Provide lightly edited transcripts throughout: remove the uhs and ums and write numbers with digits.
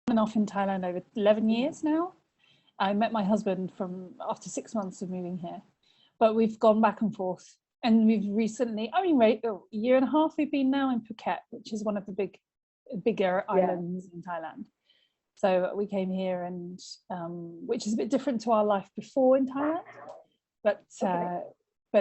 and off in Thailand over 11 years now. I met my husband from after 6 months of moving here, but we've gone back and forth. And we've recently, a year and a half, we've been now in Phuket, which is one of the bigger islands in Thailand. So we came here, and which is a bit different to our life before in Thailand, but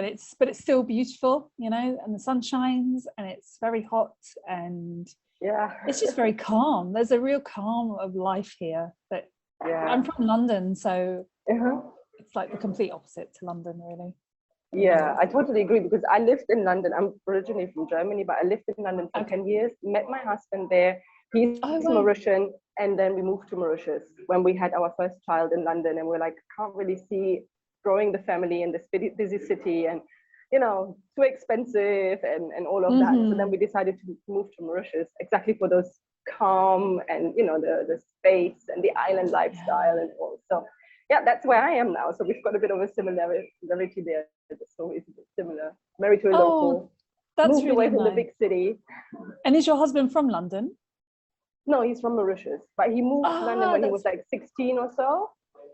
it's still beautiful, you know, and the sun shines, and it's very hot, and it's just very calm. There's a real calm of life here. That I'm from London, so it's like the complete opposite to London, really. Yeah, I totally agree, because I lived in London. I'm originally from Germany, but I lived in London for 10 years, met my husband there. He's Mauritian, and then we moved to Mauritius when we had our first child in London, and we're like, can't really see growing the family in this busy city, and, you know, too expensive and all of that. So then we decided to move to Mauritius, exactly for those calm and, you know, the space and the island lifestyle and all. So yeah, that's where I am now. So we've got a bit of a similarity there. The story is a bit similar. Married to a local. That's moved really away from nice. the big city. And is your husband from London? No, he's from Mauritius, but he moved to London when he was like 16 or so.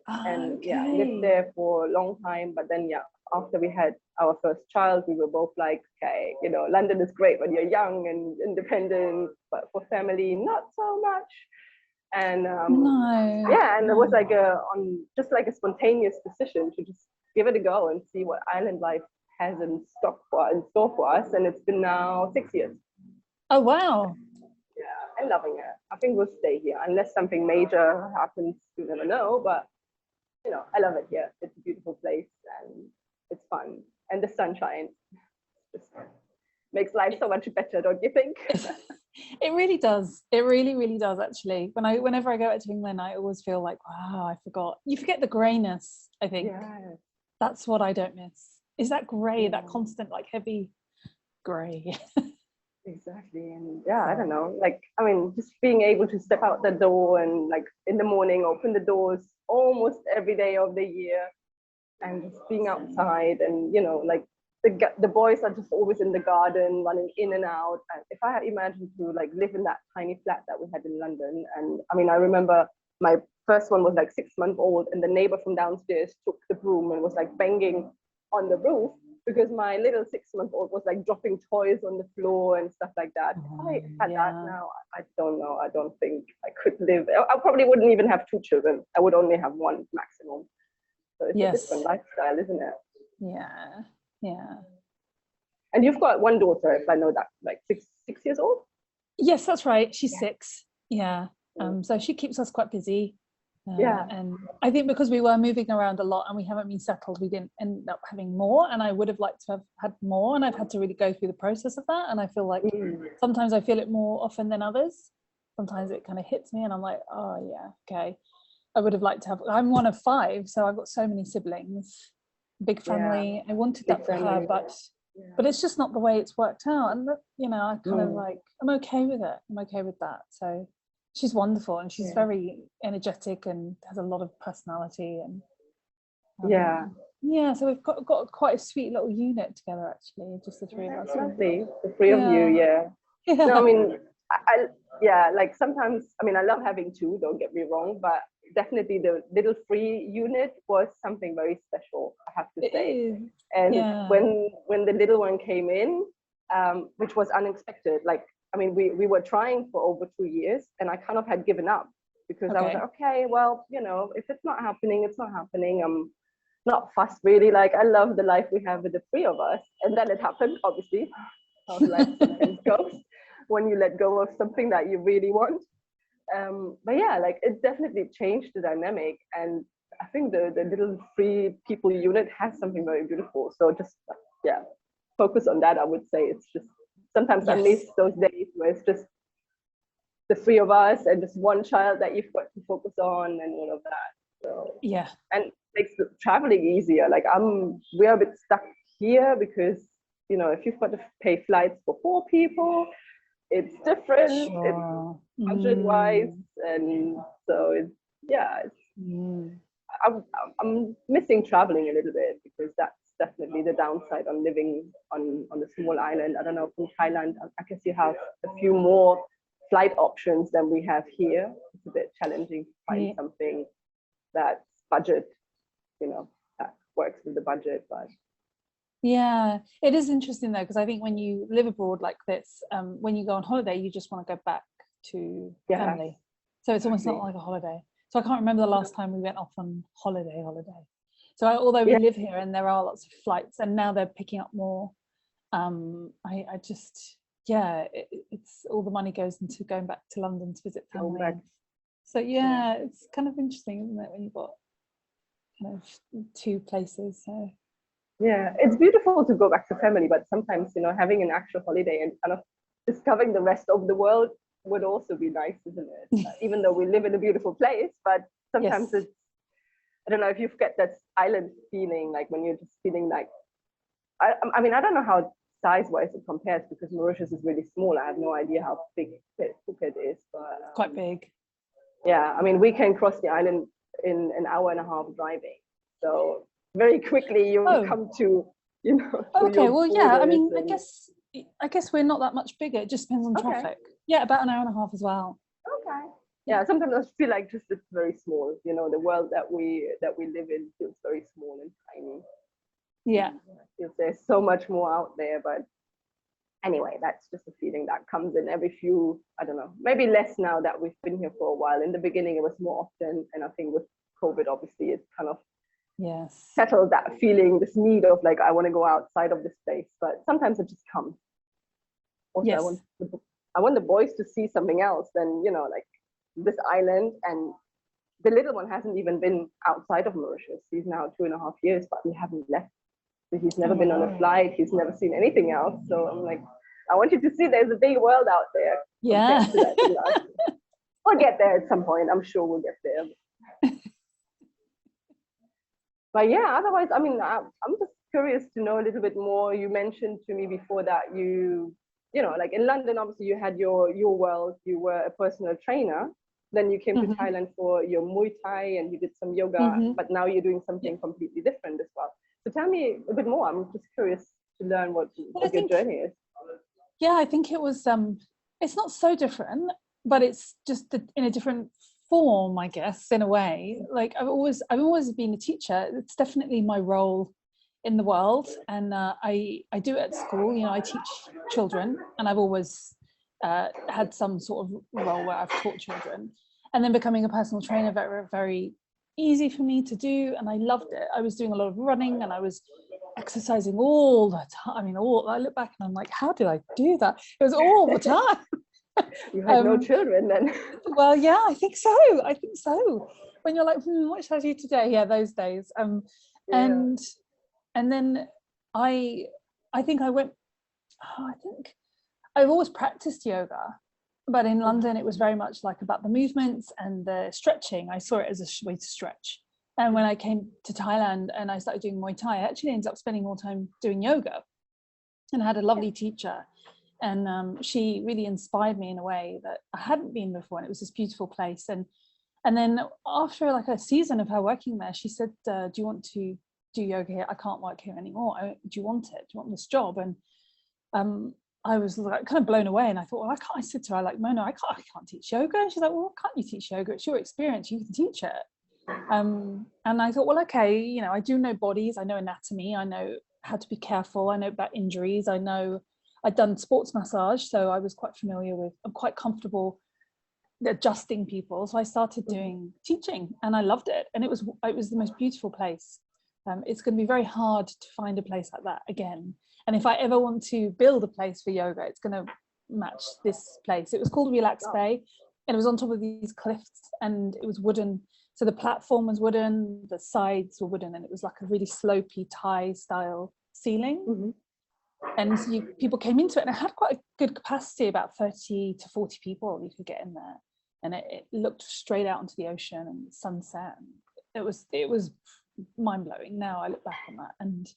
And lived there for a long time. But then, after we had our first child, we were both like, okay, you know, London is great when you're young and independent, but for family, not so much. And and it was like just like a spontaneous decision to just give it a go and see what island life has in store for us. And it's been now 6 years. Oh wow! Yeah, I'm loving it. I think we'll stay here unless something major happens. You never know, but you know, I love it here. It's a beautiful place and it's fun, and the sunshine just makes life so much better, don't you think? It really does. It really, really does. Actually, whenever I go out to England, I always feel like, wow, I forgot. You forget the greyness. I think that's what I don't miss. Is that grey, that constant, like heavy grey. Exactly. And I don't know. Like, I mean, just being able to step out the door and like in the morning, open the doors almost every day of the year, and just being outside, and you know, like. The boys are just always in the garden, running in and out. And if I had imagined to like live in that tiny flat that we had in London, and I mean, I remember my first one was like 6 months old, and the neighbor from downstairs took the broom and was like banging on the roof because my little 6-month-old was like dropping toys on the floor and stuff like that. If I had that now, I don't know. I don't think I could live. I probably wouldn't even have 2 children. I would only have 1 maximum. So it's a different lifestyle, isn't it? Yeah. Yeah. And you've got 1 daughter, if I know that, like 6 years old? Yes, that's right. She's 6. Yeah. So she keeps us quite busy. And I think because we were moving around a lot and we haven't been settled, we didn't end up having more. And I would have liked to have had more. And I've had to really go through the process of that. And I feel like sometimes I feel it more often than others. Sometimes it kind of hits me and I'm like, oh yeah, okay. I would have liked to have, I'm one of 5, so I've got so many siblings. Big family. I wanted that for her, but it's just not the way it's worked out. And you know, I kind of like, I'm okay with it. I'm okay with that. So she's wonderful, and she's very energetic and has a lot of personality. And so we've got quite a sweet little unit together, actually, just the 3 of us. Lovely, the 3 of you. No, I mean, I like sometimes, I mean, I love having 2, don't get me wrong, but definitely the little free unit was something very special, I have to say. And when the little one came in, which was unexpected, like, I mean, we were trying for over 2 years, and I kind of had given up because I was like, okay, well, you know, if it's not happening, it's not happening. I'm not fussed really. Like, I love the life we have with the 3 of us. And then it happened, obviously, how life sometimes goes when you let go of something that you really want. But like, it definitely changed the dynamic, and I think the little 3 people unit has something very beautiful. So just focus on that. I would say it's just sometimes I miss those days where it's just the 3 of us and just 1 child that you've got to focus on and all of that. So and it makes the traveling easier. Like we're a bit stuck here because, you know, if you've got to pay flights for 4 people, it's different. It's budget-wise, and so I'm missing traveling a little bit because that's definitely the downside on living on a small island. I don't know, from Thailand, I guess you have a few more flight options than we have here. a bit challenging to find something that's budget, that works with the budget. But yeah, it is interesting though, because I think when you live abroad like this, when you go on holiday, you just want to go back to family. So it's almost not like a holiday. So I can't remember the last time we went off on holiday. So although we live here and there are lots of flights, and now they're picking up more, I just, it's all the money goes into going back to London to visit family. So it's kind of interesting, isn't it, when you've got kind of two places. So yeah, it's beautiful to go back to family, but sometimes, having an actual holiday and kind of discovering the rest of the world would also be nice, isn't it? Even though we live in a beautiful place, but sometimes it's, I don't know if you get that island feeling, like when you're just feeling like, I mean, I don't know how size-wise it compares, because Mauritius is really small. I have no idea how big Phuket is, but quite big. Yeah, I mean, we can cross the island in an hour and a half driving. So very quickly you come to, Okay, well, yeah, I mean, I guess we're not that much bigger. It just depends on traffic. Yeah, about an hour and a half as well. Okay. Yeah, sometimes I feel like just it's very small. The world that we live in feels very small and tiny. Yeah. There's so much more out there, but anyway, that's just a feeling that comes in every few, I don't know, maybe less now that we've been here for a while. In the beginning, it was more often, and I think with COVID, obviously, it's kind of settled that feeling, this need of like, I want to go outside of this place, but sometimes it just comes. Also, I want the boys to see something else than, like this island, and the little one hasn't even been outside of Mauritius. He's now 2.5 years, but we haven't left. So he's never been on a flight. He's never seen anything else. So I'm like, I want you to see there's a big world out there. Yeah. We'll get there at some point. I'm sure we'll get there. But yeah, otherwise, I mean, I'm just curious to know a little bit more. You mentioned to me before that like in London, obviously you had your world, you were a personal trainer. Then you came to Thailand for your Muay Thai and you did some yoga, but now you're doing something completely different as well. So tell me a bit more. I'm just curious to learn what your journey is. Yeah, I think it was, it's not so different, but it's just in a different form, I guess, in a way. Like I've always been a teacher. It's definitely my role in the world, and I do it at school. I teach children, and I've always had some sort of role where I've taught children. And then becoming a personal trainer, very, very easy for me to do, and I loved it. I was doing a lot of running, and I was exercising all the time. I mean, I look back and I'm like, how did I do that? It was all the time. You had no children then. Well, yeah, I think so. When you're like, what should I do today? Yeah, those days. And then I think I went. I think I've always practiced yoga, but in London it was very much like about the movements and the stretching. I saw it as a way to stretch. And when I came to Thailand and I started doing Muay Thai, I actually ended up spending more time doing yoga, and I had a lovely teacher, and she really inspired me in a way that I hadn't been before, and it was this beautiful place. And then after like a season of her working there, she said, do you want to do yoga here? I can't work here anymore. Do you want it? Do you want this job? And I was like kind of blown away, and I thought, well, I said to her, like, Mona, I can't teach yoga. And she's like, well, can't you teach yoga? It's your experience, you can teach it. And I thought, well, okay, I do know bodies, I know anatomy, I know how to be careful, I know about injuries, I know I'd done sports massage, so I was quite familiar with, I'm quite comfortable adjusting people. So I started doing teaching, and I loved it, and it was the most beautiful place. It's going to be very hard to find a place like that again. And if I ever want to build a place for yoga, it's going to match this place. It was called Relax Bay, and it was on top of these cliffs, and it was wooden. So the platform was wooden, the sides were wooden, and it was like a really slopey Thai style ceiling. And so people came into it, and it had quite a good capacity, about 30 to 40 people you could get in there. And it looked straight out into the ocean and sunset. It was mind-blowing. Now I look back on that. And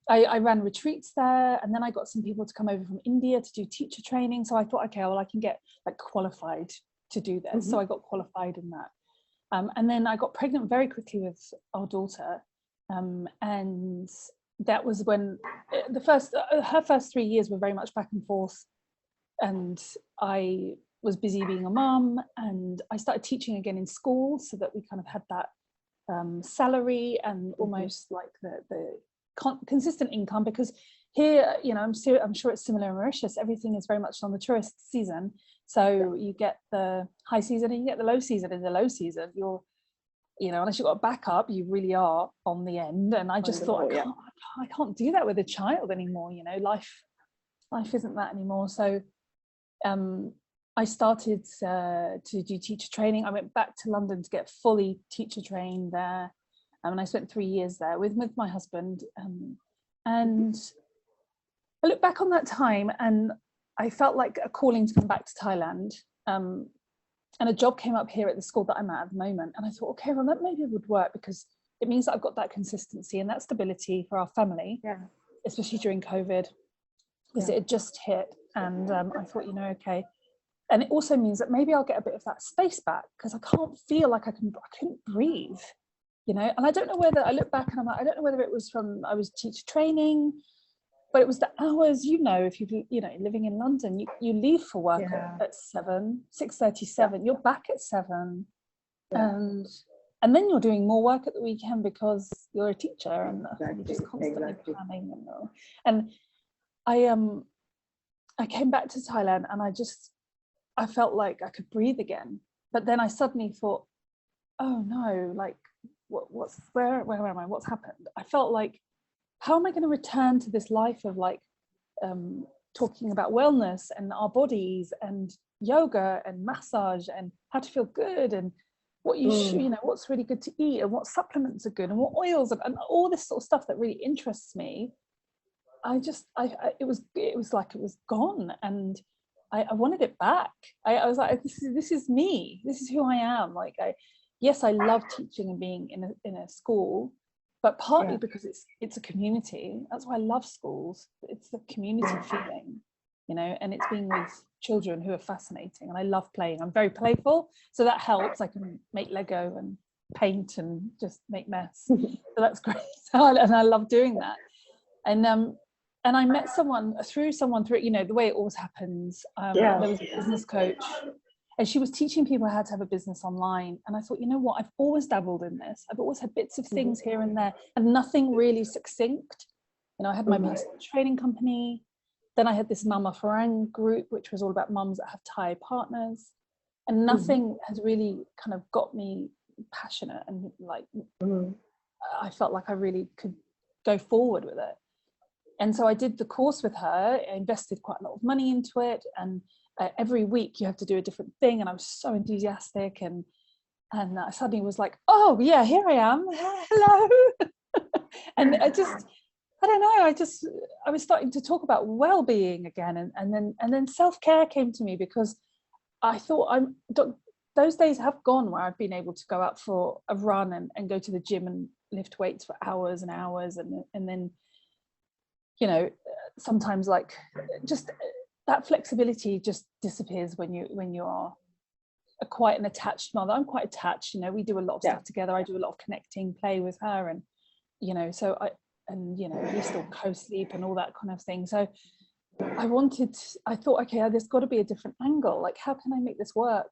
I ran retreats there, and then I got some people to come over from India to do teacher training. So I thought, okay, well, I can get like qualified to do this. So I got qualified in that. And then I got pregnant very quickly with our daughter. And that was when her first 3 years were very much back and forth. And I was busy being a mum, and I started teaching again in school, so that we kind of had that salary and almost like the consistent income, because here, you know, I'm sure it's similar in Mauritius, everything is very much on the tourist season. So you get the high season and you get the low season. In the low season, you're, you know, unless you've got a backup, you really are on the end. And I just thought, I can't do that with a child anymore. You know, life isn't that anymore. So I started to do teacher training. I went back to London to get fully teacher trained there. And I spent 3 years there with my husband. And I look back on that time and I felt like a calling to come back to Thailand. And a job came up here at the school that I'm at the moment. And I thought, okay, well, that maybe would work, because it means that I've got that consistency and that stability for our family, especially during COVID, because it had just hit. And I thought, you know, okay. And it also means that maybe I'll get a bit of that space back, because I can't feel like I couldn't breathe, you know. And I don't know whether, I look back and I'm like, I don't know whether it was from, I was teacher training, but it was the hours, you know, if you know, living in London, you leave for work at 6:37, you're back at 7, and then you're doing more work at the weekend because you're a teacher, and you're just constantly planning. And I came back to Thailand and I felt like I could breathe again. But then I suddenly thought, oh no, like where am I? What's happened? I felt like, how am I going to return to this life of like talking about wellness and our bodies and yoga and massage and how to feel good and what you you know, what's really good to eat and what supplements are good and what oils and all this sort of stuff that really interests me. It was like it was gone, and I wanted it back. I was like, this is me. This is who I am. Like, yes, I love teaching and being in a school, but partly because it's a community. That's why I love schools. It's the community feeling, you know, and it's being with children who are fascinating. And I love playing. I'm very playful, so that helps. I can make Lego and paint and just make mess. So that's great. And I love doing that. And I met someone through, you know, the way it always happens. There was a business coach, and she was teaching people how to have a business online. And I thought, you know what, I've always dabbled in this. I've always had bits of things here and there, and nothing really succinct. You know, I had my personal training company. Then I had this Mama Farang group, which was all about mums that have Thai partners. And nothing has really kind of got me passionate and like, I felt like I really could go forward with it. And so I did the course with her. I invested quite a lot of money into it, and every week you have to do a different thing. And I was so enthusiastic, and I suddenly was like, oh yeah, here I am, hello. And I don't know, I was starting to talk about well-being again, and then self-care came to me, because I thought those days have gone where I've been able to go out for a run and go to the gym and lift weights for hours and hours, and then, you know, sometimes like just that flexibility just disappears when you are quite an attached mother. I'm quite attached, you know, we do a lot of stuff together. I do a lot of connecting play with her, and you know, so you know, we still co-sleep and all that kind of thing. So I thought, okay, there's got to be a different angle. Like, how can I make this work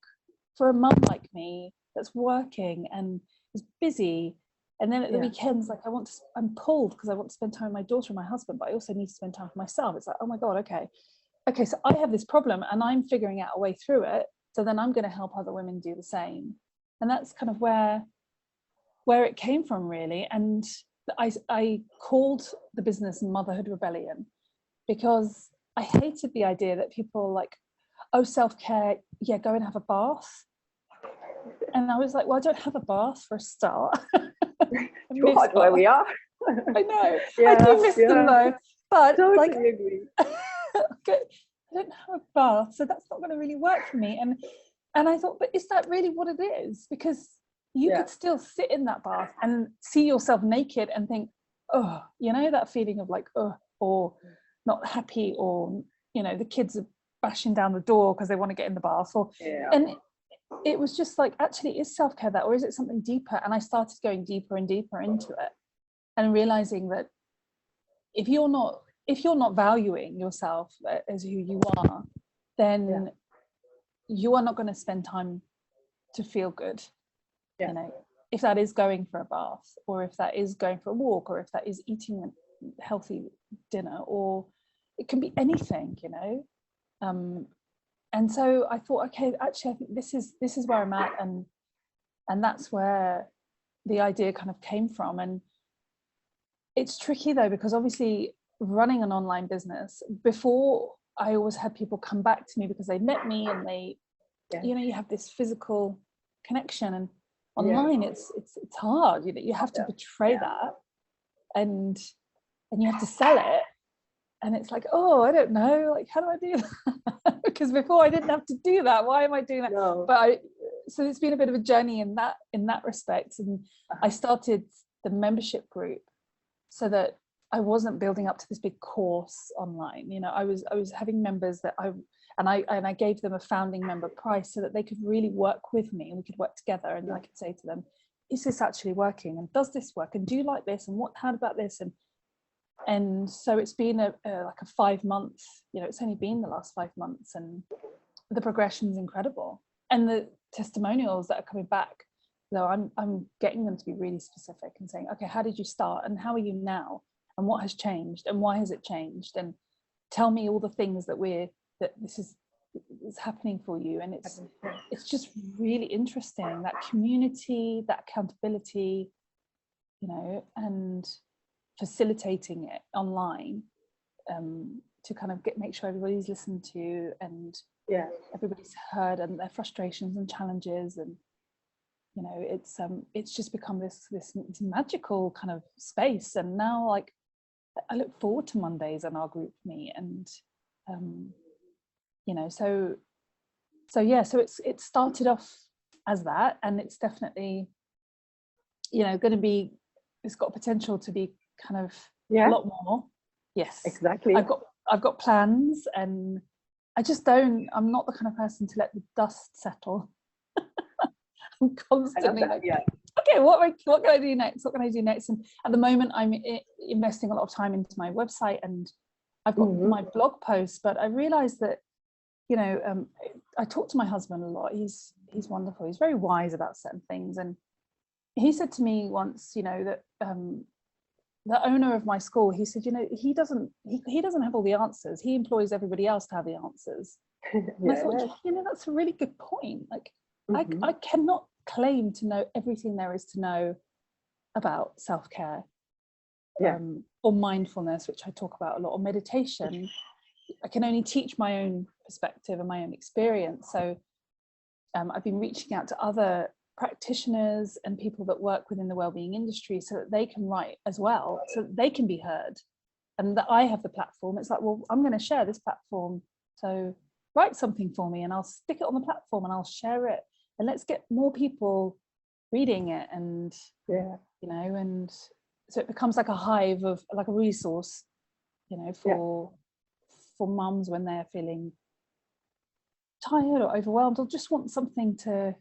for a mum like me that's working and is busy? And then at the weekends, like I'm pulled because I want to spend time with my daughter and my husband, but I also need to spend time for myself. It's like, oh my God, okay, so I have this problem and I'm figuring out a way through it. So then I'm going to help other women do the same. And that's kind of where it came from, really. And I called the business Motherhood Rebellion, because I hated the idea that people are like, oh, self-care, yeah, go and have a bath. And I was like, well, I don't have a bath for a start. Too hot where we are. I know. I do miss them though. But totally like, agree. Okay, I don't have a bath, so that's not going to really work for me. And I thought, but is that really what it is? Because you could still sit in that bath and see yourself naked and think, oh, you know, that feeling of like, oh, or not happy, or, you know, the kids are bashing down the door because they want to get in the bath, or and it was just like, actually, is self-care that, or is it something deeper? And I started going deeper and deeper into it, and realizing that if you're not valuing yourself as who you are, then you are not going to spend time to feel good. Yeah. You know, if that is going for a bath, or if that is going for a walk, or if that is eating a healthy dinner, or it can be anything, you know. And so I thought, okay, actually I think this is where I'm at, and that's where the idea kind of came from. And it's tricky though, because obviously running an online business, before I always had people come back to me because they met me, and they, you know, you have this physical connection, and online it's hard, you know, you have to betray that, and you have to sell it, and it's like, oh, I don't know, like, how do I do that? Because before I didn't have to do that. Why am I doing that? No. But so it's been a bit of a journey in that respect. And I started the membership group so that I wasn't building up to this big course online. You know, I was having members that I gave them a founding member price so that they could really work with me, and we could work together, and I could say to them, is this actually working, and does this work, and do you like this, and how about this? And so it's been like a 5 month, you know, it's only been the last 5 months, and the progression is incredible, and the testimonials that are coming back, though, I'm getting them to be really specific and saying, okay, how did you start, and how are you now, and what has changed, and why has it changed, and tell me all the things that this is happening for you. And it's just really interesting, that community, that accountability, you know, and facilitating it online, to kind of make sure everybody's listened to, and everybody's heard, and their frustrations and challenges, and you know, it's just become this magical kind of space. And now, like, I look forward to Mondays and our group meet, and you know, so it started off as that, and it's definitely, you know, going to be, it's got potential to be kind of a lot more. Yes, exactly. I've got plans, and I'm not the kind of person to let the dust settle. I'm constantly like, okay, what can I do next? What can I do next? And at the moment, I'm investing a lot of time into my website, and I've got my blog posts. But I realized that, you know, I talk to my husband a lot. He's wonderful. He's very wise about certain things, and he said to me once, you know, that the owner of my school, he said, you know, he doesn't have all the answers. He employs everybody else to have the answers. And I thought, you know, that's a really good point. Like, I cannot claim to know everything there is to know about self-care, or mindfulness, which I talk about a lot, or meditation. I can only teach my own perspective and my own experience. So I've been reaching out to other practitioners and people that work within the wellbeing industry, so that they can write as well, so that they can be heard, and that I have the platform. It's like, well, I'm going to share this platform, so write something for me, and I'll stick it on the platform, and I'll share it, and let's get more people reading it. And you know, and so it becomes like a hive of, like a resource, you know, for mums when they're feeling tired or overwhelmed, or just want something to,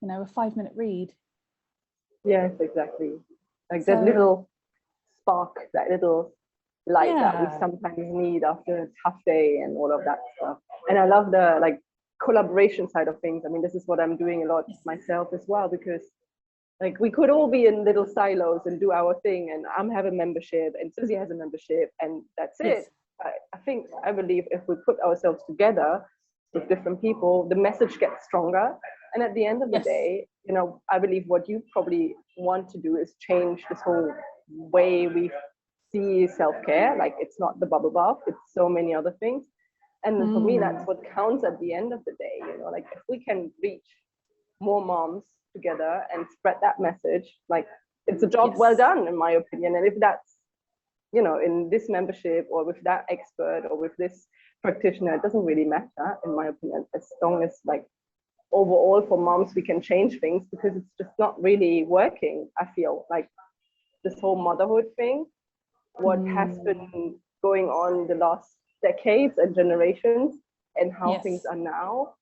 you know, a 5-minute read. Yes, exactly. Like that little spark, that little light that we sometimes need after a tough day and all of that stuff. And I love the like collaboration side of things. I mean, this is what I'm doing a lot myself as well, because like we could all be in little silos and do our thing, and I'm have a membership, and Suzi has a membership, and that's it. I believe if we put ourselves together with different people, the message gets stronger. And at the end of the day, you know, I believe what you probably want to do is change this whole way we see self-care. Like, it's not the bubble bath, it's so many other things. And for me, that's what counts at the end of the day. You know, like if we can reach more moms together and spread that message, like it's a job well done, in my opinion. And if that's, you know, in this membership or with that expert or with this practitioner, it doesn't really matter, in my opinion, as long as like overall for moms we can change things, because it's just not really working. I feel like this whole motherhood thing, what has been going on the last decades and generations, and how things are now,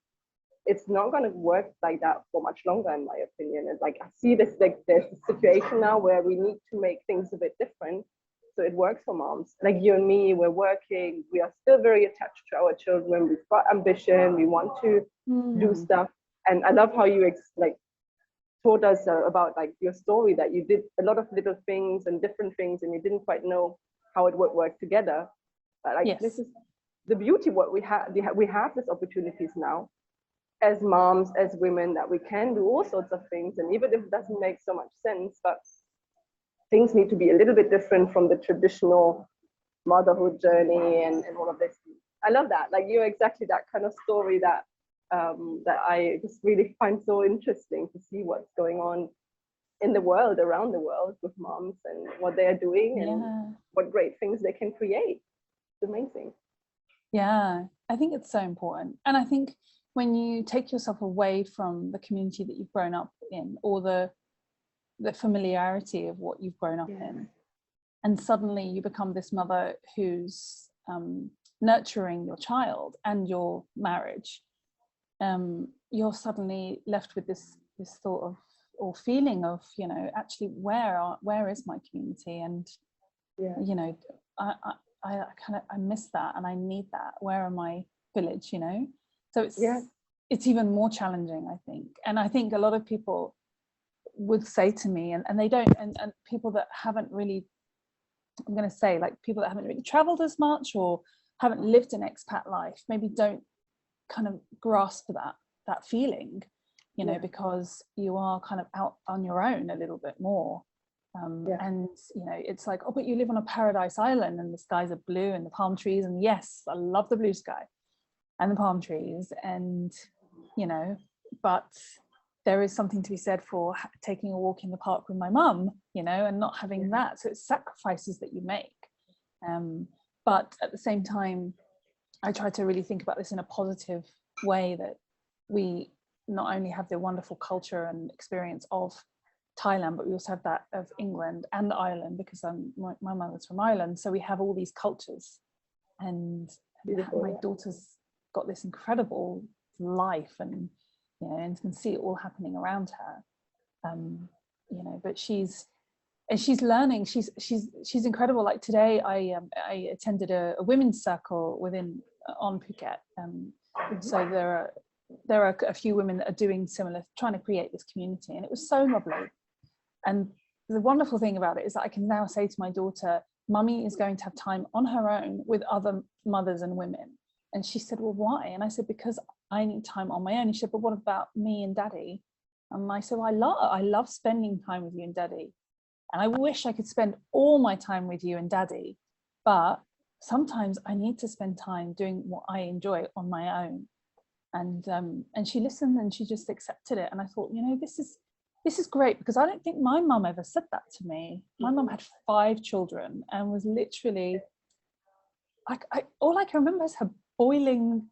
it's not going to work like that for much longer, in my opinion. And like I see this, like there's a situation now where we need to make things a bit different, So it works for moms. Like you and me, we're working, we are still very attached to our children. We've got ambition, we want to do stuff. And I love how you like taught us about like your story, that you did a lot of little things and different things and you didn't quite know how it would work together. But like this is the beauty of what we have. We have these opportunities now as moms, as women, that we can do all sorts of things. And even if it doesn't make so much sense, but things need to be a little bit different from the traditional motherhood journey and all of this. I love that. Like you're exactly that kind of story that that I just really find so interesting to see what's going on in the world, around the world, with moms and what they are doing and what great things they can create. It's amazing. Yeah, I think it's so important. And I think when you take yourself away from the community that you've grown up in, or the familiarity of what you've grown up in, and suddenly you become this mother who's nurturing your child and your marriage, you're suddenly left with this thought of, or feeling of, you know, actually where is my community? And you know, I miss that and I need that. Where are my village, you know? So it's even more challenging, I think. And I think a lot of people would say to me, and they don't, and people that haven't really, I'm going to say, like people that haven't really traveled as much or haven't lived an expat life, maybe don't kind of grasp that feeling, you know, because you are kind of out on your own a little bit more. And you know, it's like, oh, but you live on a paradise island and the skies are blue and the palm trees, and yes, I love the blue sky and the palm trees, and you know, but there is something to be said for taking a walk in the park with my mum, you know, and not having that. So it's sacrifices that you make, but at the same time I try to really think about this in a positive way, that we not only have the wonderful culture and experience of Thailand, but we also have that of England and Ireland, because my mother's from Ireland. So we have all these cultures, and my daughter's got this incredible life, and you know, and can see it all happening around her. You know, but she's learning. She's incredible. Like today, I attended a women's circle on Phuket. So there are a few women that are doing similar, trying to create this community, and it was so lovely. And the wonderful thing about it is that I can now say to my daughter, Mummy is going to have time on her own with other mothers and women. And she said, well, why? And I said, because I need time on my own. And she said, but what about me and Daddy? And I said, well, I love spending time with you and Daddy. And I wish I could spend all my time with you and Daddy, but sometimes I need to spend time doing what I enjoy on my own. And she listened and she just accepted it. And I thought, you know, this is great, because I don't think my mum ever said that to me. My mum had 5 children and was literally, all I can remember is her boiling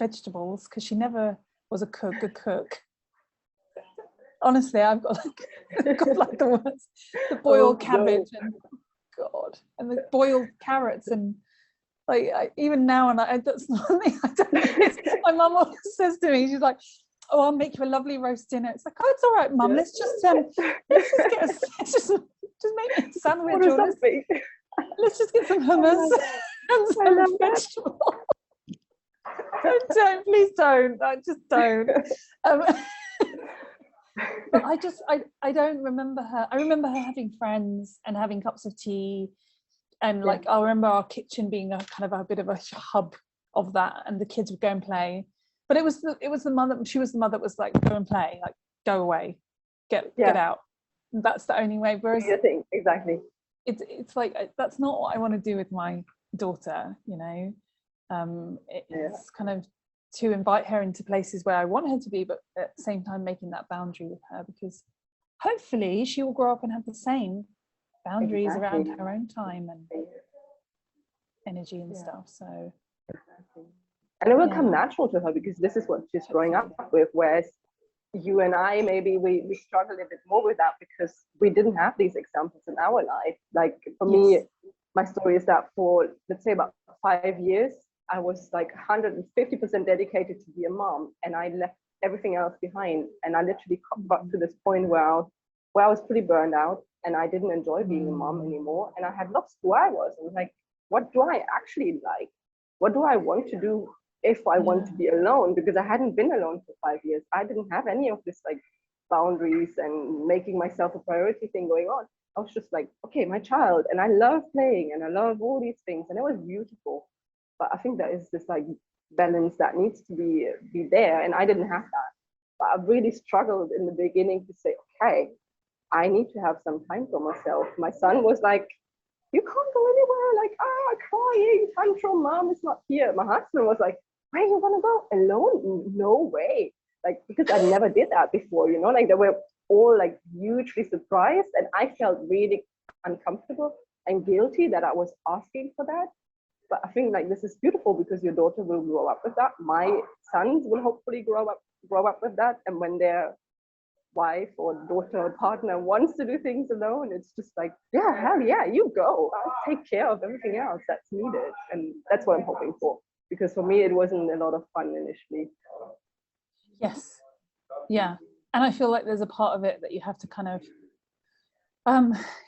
vegetables, because she never was a good cook. Honestly, I've got like the worst, the boiled cabbage and God, and the boiled carrots, and like even now, and that's one thing I don't know. My mum always says to me, she's like, oh, I'll make you a lovely roast dinner. It's like, oh, it's all right, Mum. Let's just make me a sandwich, or let's just get some hummus and some vegetables. Don't, please don't. I just don't. But I don't remember her. I remember her having friends and having cups of tea, and like I remember our kitchen being a kind of a bit of a hub of that, and the kids would go and play. But it was the mother. She was the mother that was like, go and play, like go away, get out. That's the only way. Whereas exactly, it's like that's not what I want to do with my daughter. You know, it's kind of to invite her into places where I want her to be, but at the same time making that boundary with her, because hopefully she will grow up and have the same boundaries around her own time and energy and stuff. So and it will come natural to her, because this is what she's growing up with, whereas you and I, maybe we struggle a bit more with that because we didn't have these examples in our life. Like for me, my story is that for, let's say, about 5 years, I was like 150% dedicated to be a mom, and I left everything else behind. And I literally got to this point where where I was pretty burned out and I didn't enjoy being a mom anymore. And I had lost who I was. I was like, what do I actually like? What do I want to do if I want to be alone? Because I hadn't been alone for 5 years. I didn't have any of this like boundaries and making myself a priority thing going on. I was just like, okay, my child, and I love playing and I love all these things, and it was beautiful. But I think there is this like balance that needs to be there, and I didn't have that. But I really struggled in the beginning to say, okay, I need to have some time for myself. My son was like, you can't go anywhere, like, crying, tantrum, mom is not here. My husband was like, where you want to go? Alone? No way. Like, because I never did that before, you know, like they were all like hugely surprised, and I felt really uncomfortable and guilty that I was asking for that. But I think like this is beautiful because your daughter will grow up with that. My sons will hopefully grow up with that, and when their wife or daughter or partner wants to do things alone, it's just like, yeah, hell yeah, you go. I'll take care of everything else that's needed. And that's what I'm hoping for. Because for me, it wasn't a lot of fun initially. Yes. Yeah. And I feel like there's a part of it that you have to kind of,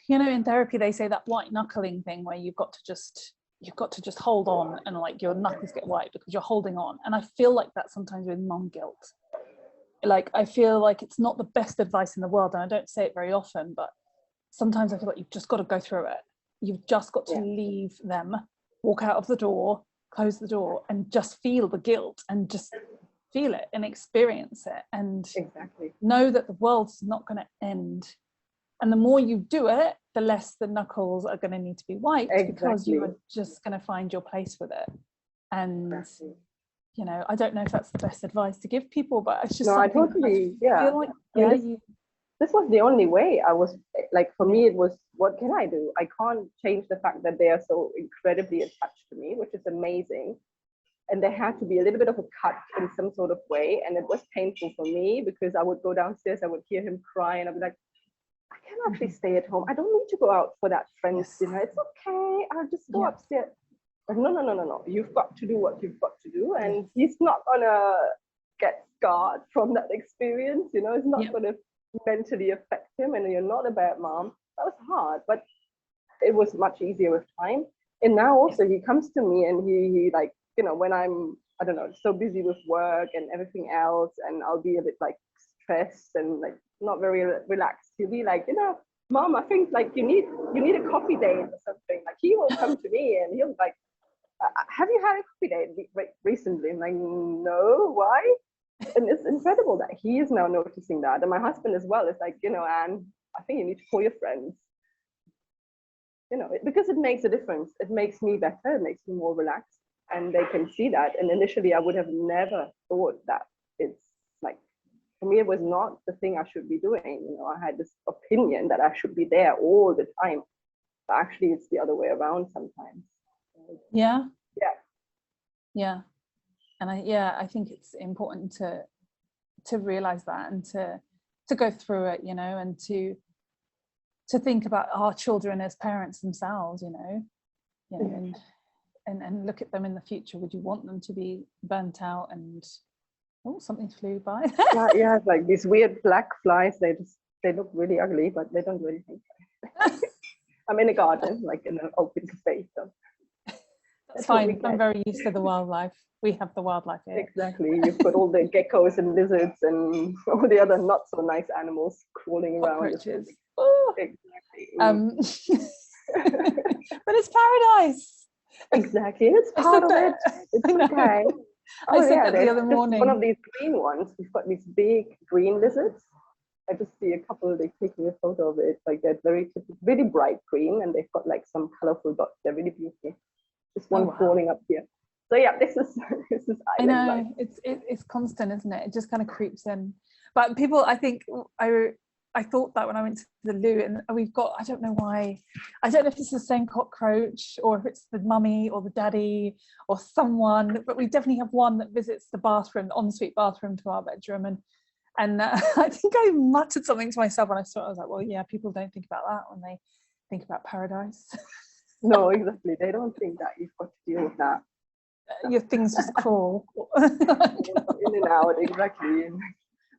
you know, in therapy, they say that white knuckling thing where you've got to just hold on, and like your knuckles get white because you're holding on. And I feel like that sometimes with mom guilt. Like, I feel like it's not the best advice in the world, and I don't say it very often, but sometimes I feel like you've just got to go through it. You've just got to leave them, walk out of the door, close the door, and just feel the guilt and just feel it and experience it, and know that the world's not going to end. And the more you do it, the less the knuckles are going to need to be wiped, because you are just going to find your place with it. And you know, I don't know if that's the best advice to give people, but it's just I totally feel like, this was the only way. I was like, for me, it was, what can I do? I can't change the fact that they are so incredibly attached to me, which is amazing. And there had to be a little bit of a cut in some sort of way. And it was painful for me because I would go downstairs, I would hear him cry, and I'd be like, I can actually stay at home. I don't need to go out for that friend's dinner. It's okay. I'll just go upstairs. But no. You've got to do what you've got to do. And he's not going to get scarred from that experience. You know, it's not going to mentally affect him. And you're not a bad mom. That was hard, but it was much easier with time. And now also he comes to me and he like, you know, when I'm, I don't know, so busy with work and everything else, and I'll be a bit like stressed and like not very relaxed, he'll be like, you know, mom, I think like you need a coffee date or something. Like he will come to me and he'll be like, have you had a coffee date recently? I'm like, no, why? And it's incredible that he is now noticing that. And my husband as well is like, you know, Anne, I think you need to call your friends. You know, because it makes a difference. It makes me better. It makes me more relaxed. And they can see that. And initially, I would have never thought that it's like, for me, it was not the thing I should be doing. You know, I had this opinion that I should be there all the time. But actually, it's the other way around sometimes. Yeah. And I think it's important to realize that, and to go through it, you know, and to think about our children as parents themselves, you know, and look at them in the future. Would you want them to be burnt out and something flew by? yeah, like these weird black flies. They look really ugly, but they don't do anything. I'm in a garden, like in an open space. So that's fine. I'm very used to the wildlife. We have the wildlife here. Exactly. You've got all the geckos and lizards and all the other not so nice animals crawling around. Cockroaches. Exactly. But it's paradise. Exactly. It's part of it. It's okay. I said that the other morning. One of these green ones. We've got these big green lizards. I just see a couple, they're taking a photo of it. Like they're really bright green, and they've got like some colorful dots. They're really beautiful. Just one crawling up here. So yeah, this is I know life. It's constant, isn't it? It just kind of creeps in. But people, I think I thought that when I went to the loo, and we've got, I don't know why, I don't know if it's the same cockroach or if it's the mummy or the daddy or someone, but we definitely have one that visits the bathroom, the ensuite bathroom to our bedroom, and I think I muttered something to myself when I saw it. I was like, well, yeah, people don't think about that when they think about paradise. No, exactly. They don't think that you've got to deal with that. Your things just crawl. In and out, exactly. And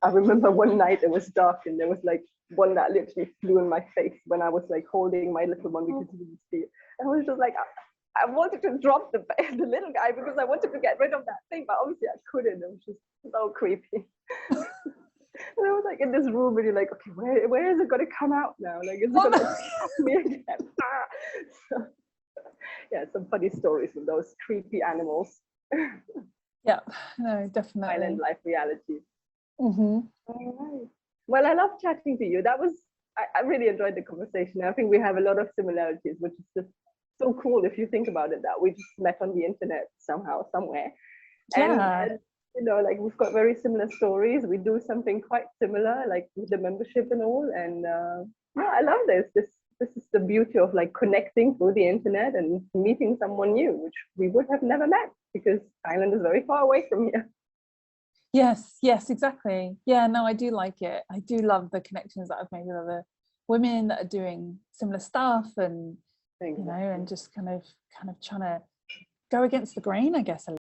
I remember one night it was dark and there was like one that literally flew in my face when I was like holding my little one because he didn't see it. I was just like, I wanted to drop the little guy because I wanted to get rid of that thing, but obviously I couldn't. It was just so creepy. And I was like in this room, and you're like, okay, where is it going to come out now? Like, is it going to attack me again? So, yeah, some funny stories with those creepy animals. Yeah, no, definitely. Island life reality. Mm-hmm. All right. Well, I love chatting to you. I really enjoyed the conversation. I think we have a lot of similarities, which is just so cool if you think about it, that we just met on the internet somehow, somewhere. And you know, like we've got very similar stories. We do something quite similar, like with the membership and all. And yeah, I love this. This is the beauty of like connecting through the internet and meeting someone new, which we would have never met because Thailand is very far away from here. Yes, exactly. Yeah, no, I do like it. I do love the connections that I've made with other women that are doing similar stuff, and you know, and just kind of trying to go against the grain, I guess, a